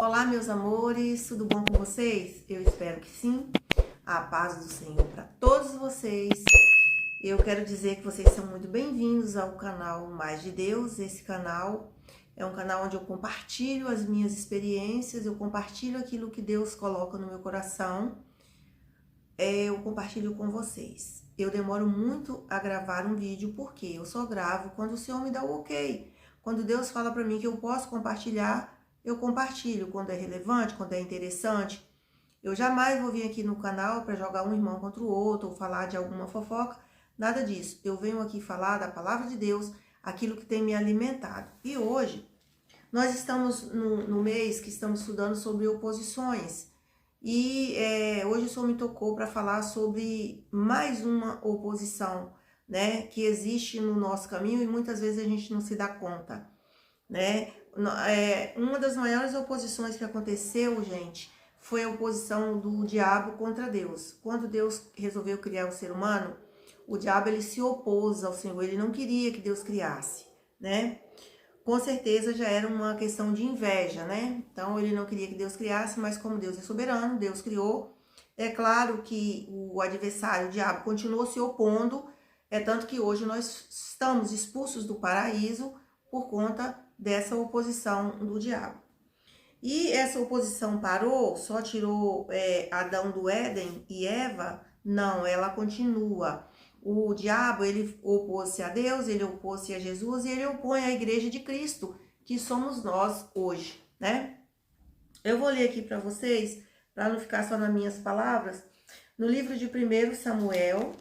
Olá, meus amores, tudo bom com vocês? Eu espero que sim. A paz do Senhor para todos vocês. Eu quero dizer que vocês são muito bem-vindos ao canal Mais de Deus. Esse canal é um canal onde eu compartilho as minhas experiências, eu compartilho aquilo que Deus coloca no meu coração, eu compartilho com vocês. Eu demoro muito a gravar um vídeo porque eu só gravo quando o Senhor me dá o ok. Quando Deus fala para mim que eu posso compartilhar, eu compartilho quando é relevante, quando é interessante. Eu jamais vou vir aqui no canal para jogar um irmão contra o outro ou falar de alguma fofoca, nada disso. Eu venho aqui falar da palavra de Deus, aquilo que tem me alimentado. E hoje, nós estamos no mês que estamos estudando sobre oposições. E hoje o Senhor me tocou para falar sobre mais uma oposição, né, que existe no nosso caminho e muitas vezes a gente não se dá conta, né? Uma das maiores oposições que aconteceu, gente, foi a oposição do diabo contra Deus. Quando Deus resolveu criar o ser humano, o diabo ele se opôs ao Senhor, ele não queria que Deus criasse, né? Com certeza já era uma questão de inveja, né? Então ele não queria que Deus criasse, mas como Deus é soberano, Deus criou. É claro que o adversário, o diabo, continuou se opondo, tanto que hoje nós estamos expulsos do paraíso por conta dessa oposição do diabo. E essa oposição parou? Só tirou Adão do Éden e Eva? Não, ela continua. O diabo, ele opôs-se a Deus, ele opôs-se a Jesus e ele opõe a igreja de Cristo, que somos nós hoje, né? Eu vou ler aqui para vocês, para não ficar só nas minhas palavras, no livro de 1 Samuel,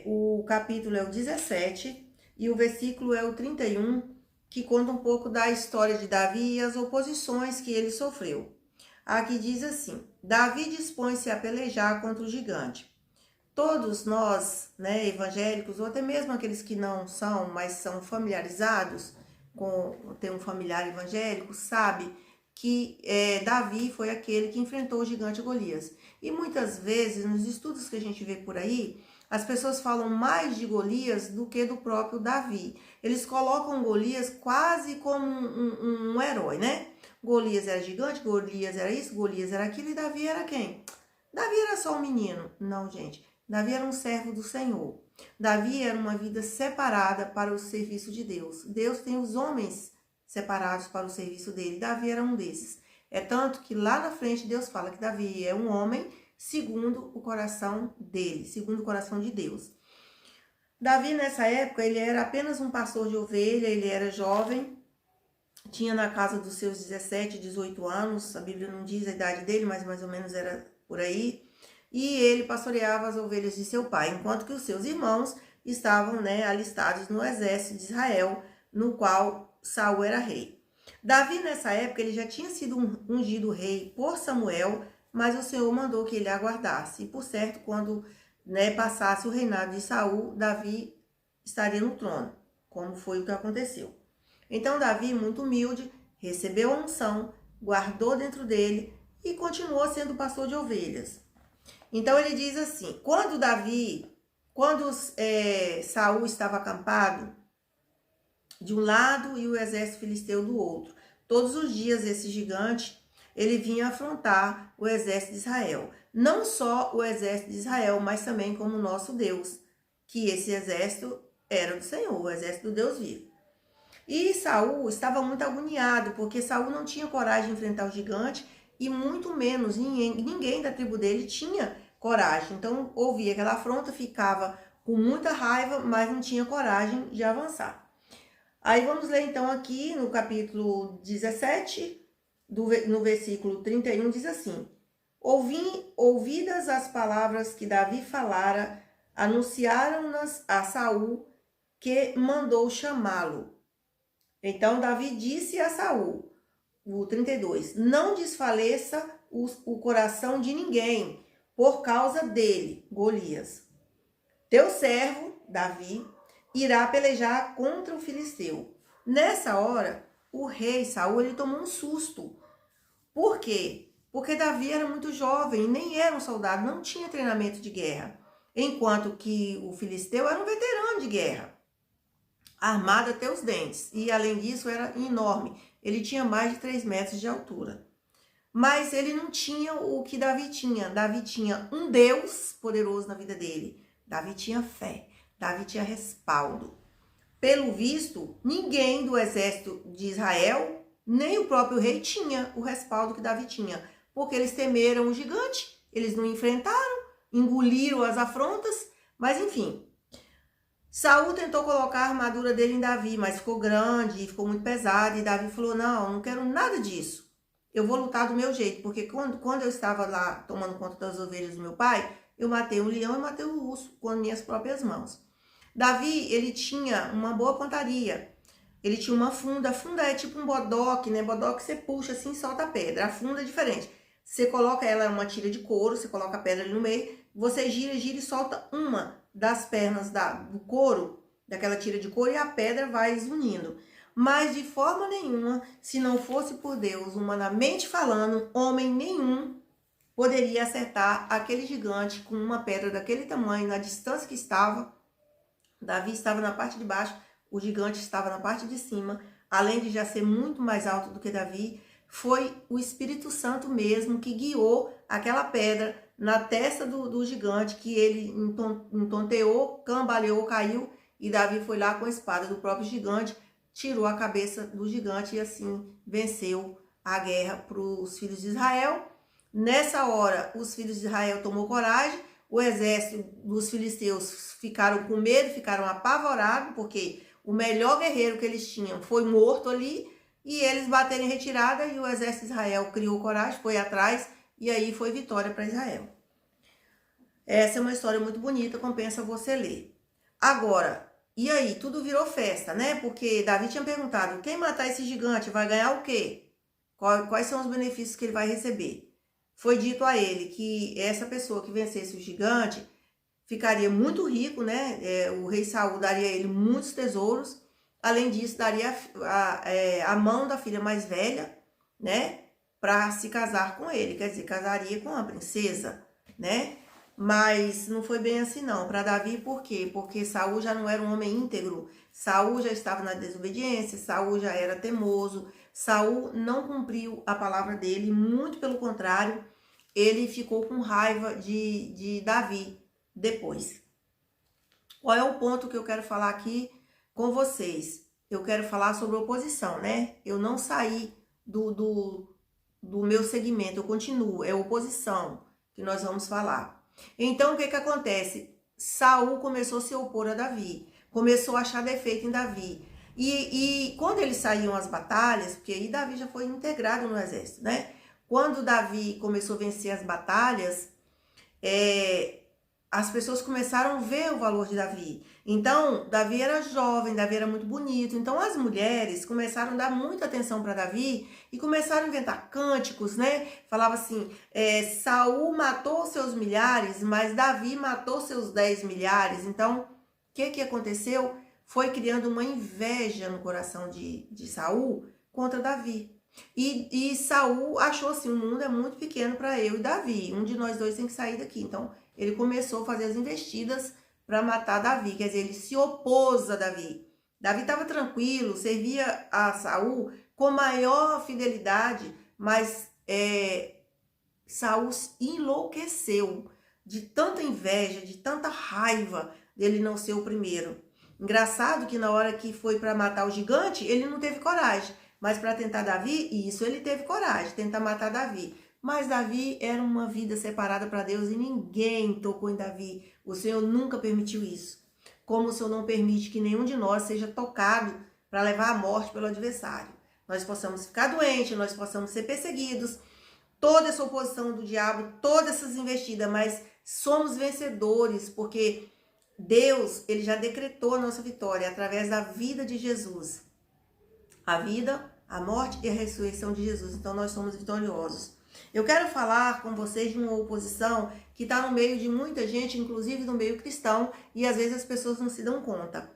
o capítulo é o 17 e o versículo é o 31, que conta um pouco da história de Davi e as oposições que ele sofreu. Aqui diz assim: Davi dispõe-se a pelejar contra o gigante. Todos nós, né, evangélicos, ou até mesmo aqueles que não são, mas são familiarizados com ter um familiar evangélico, sabe que Davi foi aquele que enfrentou o gigante Golias. E muitas vezes, nos estudos que a gente vê por aí, as pessoas falam mais de Golias do que do próprio Davi. Eles colocam Golias quase como um herói, né? Golias era gigante, Golias era isso, Golias era aquilo, e Davi era quem? Davi era só um menino. Não, gente. Davi era um servo do Senhor. Davi era uma vida separada para o serviço de Deus. Deus tem os homens separados para o serviço dele. Davi era um desses. É tanto que lá na frente Deus fala que Davi é um homem segundo o coração dele, segundo o coração de Deus. Davi, nessa época, ele era apenas um pastor de ovelha, ele era jovem, tinha na casa dos seus 17, 18 anos, a Bíblia não diz a idade dele, mas mais ou menos era por aí. E ele pastoreava as ovelhas de seu pai, enquanto que os seus irmãos estavam, né, alistados no exército de Israel, no qual Saul era rei. Davi, nessa época, ele já tinha sido ungido rei por Samuel, mas o Senhor mandou que ele aguardasse. E, por certo, quando, né, passasse o reinado de Saul, Davi estaria no trono, como foi o que aconteceu. Então, Davi, muito humilde, recebeu a unção, guardou dentro dele e continuou sendo pastor de ovelhas. Então ele diz assim: quando Saul estava acampado de um lado e o exército filisteu do outro, todos os dias esse gigante, ele vinha afrontar o exército de Israel. Não só o exército de Israel, mas também como o nosso Deus, que esse exército era do Senhor, o exército do Deus vivo. E Saul estava muito agoniado, porque Saul não tinha coragem de enfrentar o gigante, e muito menos ninguém da tribo dele tinha coragem. Então, ouvia aquela afronta, ficava com muita raiva, mas não tinha coragem de avançar. Aí vamos ler então aqui no capítulo 17, no versículo 31, diz assim: ouvidas as palavras que Davi falara, anunciaram-nas a Saul, que mandou chamá-lo. Então, Davi disse a Saul, o 32, não desfaleça o coração de ninguém por causa dele, Golias. Teu servo, Davi, irá pelejar contra o filisteu. Nessa hora, o rei Saul, ele tomou um susto. Por quê? Porque Davi era muito jovem e nem era um soldado, não tinha treinamento de guerra. Enquanto que o filisteu era um veterano de guerra, armado até os dentes. E além disso, era enorme. ele tinha mais de 3 metros de altura. Mas ele não tinha o que Davi tinha. Davi tinha um Deus poderoso na vida dele. Davi tinha fé. Davi tinha respaldo. Pelo visto, ninguém do exército de Israel, nem o próprio rei, tinha o respaldo que Davi tinha. Porque eles temeram o gigante, eles não enfrentaram, engoliram as afrontas, mas enfim. Saul tentou colocar a armadura dele em Davi, mas ficou grande, ficou muito pesado, e Davi falou, não quero nada disso. Eu vou lutar do meu jeito, porque quando eu estava lá tomando conta das ovelhas do meu pai, eu matei um leão e matei um urso com as minhas próprias mãos. Davi, ele tinha uma boa pontaria. Ele tinha uma funda. A funda é tipo um bodoque, né? Bodoque você puxa assim e solta a pedra. A funda é diferente. Você coloca ela, uma tira de couro, você coloca a pedra ali no meio, você gira e solta uma das pernas do couro, daquela tira de couro, e a pedra vai unindo. Mas de forma nenhuma, se não fosse por Deus, humanamente falando, homem nenhum poderia acertar aquele gigante com uma pedra daquele tamanho, na distância que estava. Davi estava na parte de baixo, o gigante estava na parte de cima. Além de já ser muito mais alto do que Davi, foi o Espírito Santo mesmo que guiou aquela pedra na testa do gigante, que ele entonteou, cambaleou, caiu, e Davi foi lá com a espada do próprio gigante, tirou a cabeça do gigante e assim venceu a guerra para os filhos de Israel. Nessa hora, os filhos de Israel tomou coragem, o exército dos filisteus ficaram com medo, ficaram apavorados, porque o melhor guerreiro que eles tinham foi morto ali, e eles bateram em retirada, e o exército de Israel criou coragem, foi atrás, e aí foi vitória para Israel. Essa é uma história muito bonita, compensa você ler. Agora, e aí? Tudo virou festa, né? Porque Davi tinha perguntado, quem matar esse gigante vai ganhar o quê? Quais são os benefícios que ele vai receber? Foi dito a ele que essa pessoa que vencesse o gigante ficaria muito rico, né? O rei Saul daria a ele muitos tesouros. Além disso, daria a mão da filha mais velha, né? Para se casar com ele. Quer dizer, casaria com a princesa, né? Mas não foi bem assim não. Para Davi, por quê? Porque Saul já não era um homem íntegro. Saul já estava na desobediência. Saul já era teimoso. Saul não cumpriu a palavra dele, muito pelo contrário, ele ficou com raiva de Davi depois. Qual é o ponto que eu quero falar aqui com vocês? Eu quero falar sobre oposição, né? Eu não saí do meu segmento, eu continuo, é oposição que nós vamos falar. Então, o que que acontece? Saul começou a se opor a Davi, começou a achar defeito em Davi. E quando eles saíam às batalhas, porque aí Davi já foi integrado no exército, né? Quando Davi começou a vencer as batalhas, as pessoas começaram a ver o valor de Davi. Então, Davi era jovem, Davi era muito bonito. Então, as mulheres começaram a dar muita atenção para Davi e começaram a inventar cânticos, né? Falava assim, Saul matou seus milhares, mas Davi matou seus 10 milhares. Então, o que aconteceu? Foi criando uma inveja no coração de Saul contra Davi. E Saul achou assim, o mundo é muito pequeno para eu e Davi. Um de nós dois tem que sair daqui. Então, ele começou a fazer as investidas para matar Davi. Quer dizer, ele se opôs a Davi. Davi estava tranquilo, servia a Saul com maior fidelidade, mas Saul enlouqueceu de tanta inveja, de tanta raiva dele não ser o primeiro. Engraçado que na hora que foi para matar o gigante, ele não teve coragem. Mas para tentar Davi, isso ele teve coragem, tentar matar Davi. Mas Davi era uma vida separada para Deus e ninguém tocou em Davi. O Senhor nunca permitiu isso. Como o Senhor não permite que nenhum de nós seja tocado para levar a morte pelo adversário. Nós possamos ficar doentes, nós possamos ser perseguidos. Toda essa oposição do diabo, todas essas investidas, mas somos vencedores, porque Deus, ele já decretou a nossa vitória através da vida de Jesus. A vida, a morte e a ressurreição de Jesus. Então, nós somos vitoriosos. Eu quero falar com vocês de uma oposição que está no meio de muita gente, inclusive no meio cristão, e às vezes as pessoas não se dão conta.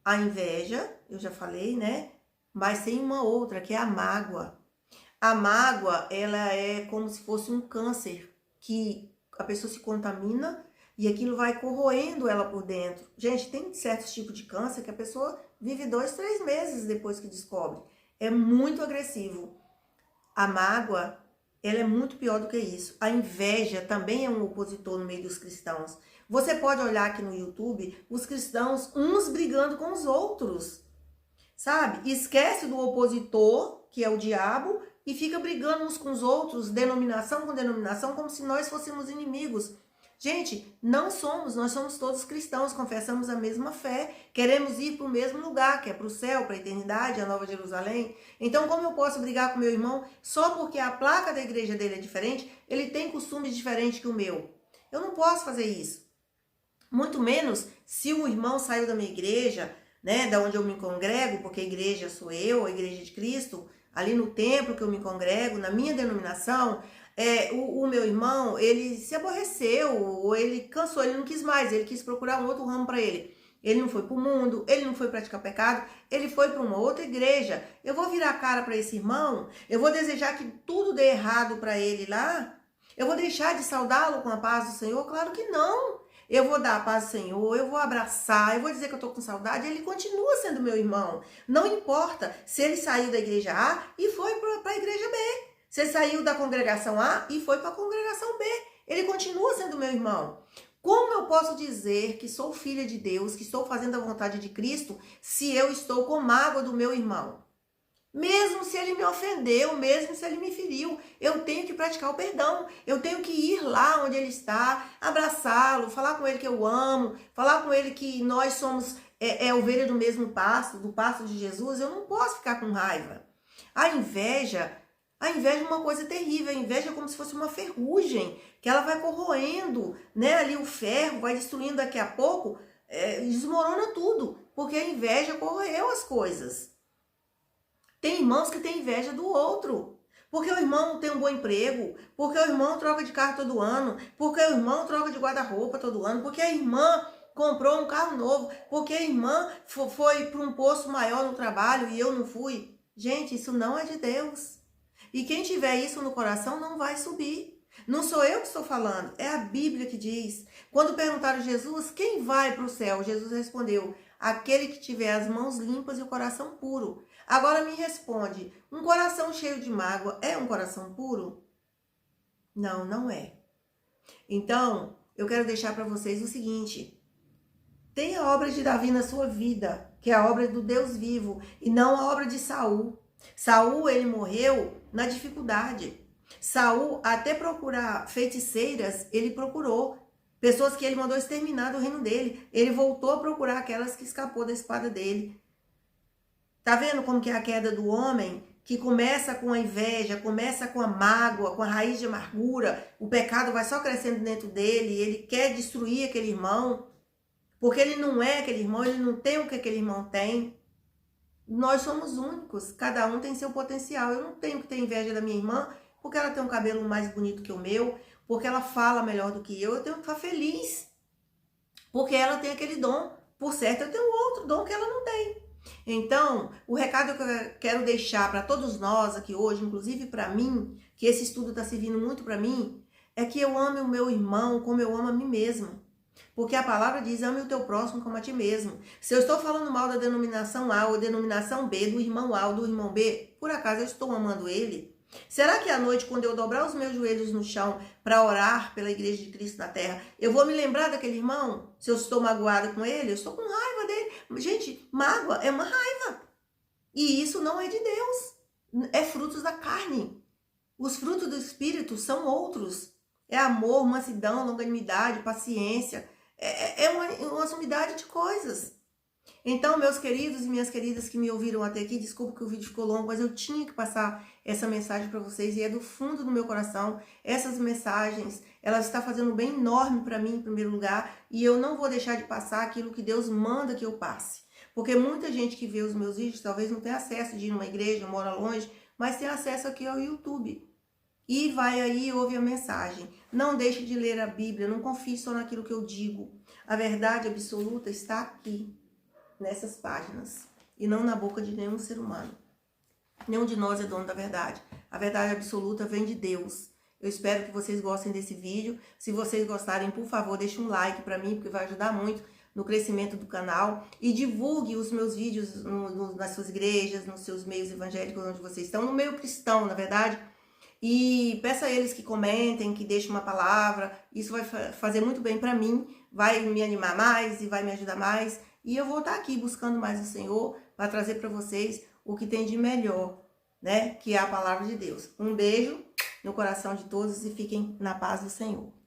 A inveja, eu já falei, né? Mas tem uma outra, que é a mágoa. A mágoa, ela é como se fosse um câncer, que a pessoa se contamina e aquilo vai corroendo ela por dentro. Gente, tem certos tipos de câncer que a pessoa vive 2, 3 meses depois que descobre. é muito agressivo. A mágoa, ela é muito pior do que isso. A inveja também é um opositor no meio dos cristãos. Você pode olhar aqui no YouTube, os cristãos, uns brigando com os outros, sabe? Esquece do opositor, que é o diabo, e fica brigando uns com os outros, denominação com denominação, como se nós fôssemos inimigos. Gente, não somos, nós somos todos cristãos, confessamos a mesma fé, queremos ir para o mesmo lugar, que é para o céu, para a eternidade, a Nova Jerusalém. Então, como eu posso brigar com meu irmão só porque a placa da igreja dele é diferente, ele tem costumes diferentes que o meu? Eu não posso fazer isso. Muito menos se o irmão saiu da minha igreja, né, da onde eu me congrego, porque a igreja sou eu, a igreja de Cristo, ali no templo que eu me congrego, na minha denominação, o meu irmão, ele se aborreceu, ou ele cansou, ele não quis mais, ele quis procurar um outro ramo para ele. Ele não foi para o mundo, ele não foi praticar pecado, ele foi para uma outra igreja. Eu vou virar a cara para esse irmão? Eu vou desejar que tudo dê errado para ele lá? Eu vou deixar de saudá-lo com a paz do Senhor? Claro que não. Eu vou dar a paz do Senhor, eu vou abraçar, eu vou dizer que eu estou com saudade, ele continua sendo meu irmão. Não importa se ele saiu da igreja A e foi para a igreja B. Se ele saiu da congregação A e foi para a congregação B. Ele continua sendo meu irmão. Como eu posso dizer que sou filha de Deus, que estou fazendo a vontade de Cristo, se eu estou com mágoa do meu irmão? Mesmo se ele me ofendeu, mesmo se ele me feriu, eu tenho que praticar o perdão. Eu tenho que ir lá onde ele está, abraçá-lo, falar com ele que eu amo, falar com ele que nós somos ovelha do mesmo pasto, do pasto de Jesus. Eu não posso ficar com raiva. A inveja é uma coisa terrível. A inveja é como se fosse uma ferrugem, que ela vai corroendo, né? Ali o ferro vai destruindo daqui a pouco, desmorona tudo, porque a inveja corroeu as coisas. Tem irmãos que têm inveja do outro, porque o irmão tem um bom emprego, porque o irmão troca de carro todo ano, porque o irmão troca de guarda-roupa todo ano, porque a irmã comprou um carro novo, porque a irmã foi para um posto maior no trabalho e eu não fui. Gente, isso não é de Deus. E quem tiver isso no coração não vai subir. Não sou eu que estou falando, é a Bíblia que diz. Quando perguntaram a Jesus, quem vai para o céu? Jesus respondeu, aquele que tiver as mãos limpas e o coração puro. Agora me responde, um coração cheio de mágoa é um coração puro? Não, não é. Então, eu quero deixar para vocês o seguinte, tem a obra de Davi na sua vida, que é a obra do Deus vivo, e não a obra de Saul. Saul, ele morreu na dificuldade. Saul, até procurar feiticeiras, ele procurou. Pessoas que ele mandou exterminar do reino dele. Ele voltou a procurar aquelas que escapou da espada dele. Tá vendo como que é a queda do homem? Que começa com a inveja, começa com a mágoa, com a raiz de amargura. O pecado vai só crescendo dentro dele. Ele quer destruir aquele irmão. Porque ele não é aquele irmão, ele não tem o que aquele irmão tem. Nós somos únicos, cada um tem seu potencial. Eu não tenho que ter inveja da minha irmã, porque ela tem um cabelo mais bonito que o meu, porque ela fala melhor do que eu tenho que ficar feliz. Porque ela tem aquele dom. Por certo, eu tenho outro dom que ela não tem. Então, o recado que eu quero deixar para todos nós aqui hoje, inclusive para mim, que esse estudo está servindo muito para mim, é que eu ame o meu irmão como eu amo a mim mesma. Porque a palavra diz, ame o teu próximo como a ti mesmo. Se eu estou falando mal da denominação A ou denominação B, do irmão A ou do irmão B, por acaso eu estou amando ele? Será que à noite, quando eu dobrar os meus joelhos no chão para orar pela igreja de Cristo na terra, eu vou me lembrar daquele irmão? Se eu estou magoada com ele, eu estou com raiva dele. Gente, mágoa é uma raiva. E isso não é de Deus. É frutos da carne. Os frutos do Espírito são outros. É amor, mansidão, longanimidade, paciência. É uma sumidade de coisas. Então, meus queridos e minhas queridas que me ouviram até aqui, desculpa que o vídeo ficou longo, mas eu tinha que passar essa mensagem para vocês e é do fundo do meu coração. Essas mensagens, elas estão fazendo um bem enorme para mim, em primeiro lugar, e eu não vou deixar de passar aquilo que Deus manda que eu passe. Porque muita gente que vê os meus vídeos talvez não tenha acesso de ir numa igreja, mora longe, mas tem acesso aqui ao YouTube. E vai aí e ouve a mensagem. Não deixe de ler a Bíblia, não confie só naquilo que eu digo. A verdade absoluta está aqui, nessas páginas, e não na boca de nenhum ser humano. Nenhum de nós é dono da verdade. A verdade absoluta vem de Deus. Eu espero que vocês gostem desse vídeo. Se vocês gostarem, por favor, deixe um like para mim, porque vai ajudar muito no crescimento do canal e divulgue os meus vídeos nas suas igrejas, nos seus meios evangélicos onde vocês estão, no meio cristão, na verdade. E peça a eles que comentem, que deixem uma palavra. Isso vai fazer muito bem para mim, vai me animar mais e vai me ajudar mais. E eu vou estar aqui buscando mais o Senhor para trazer para vocês o que tem de melhor, né? Que é a palavra de Deus. Um beijo no coração de todos e fiquem na paz do Senhor.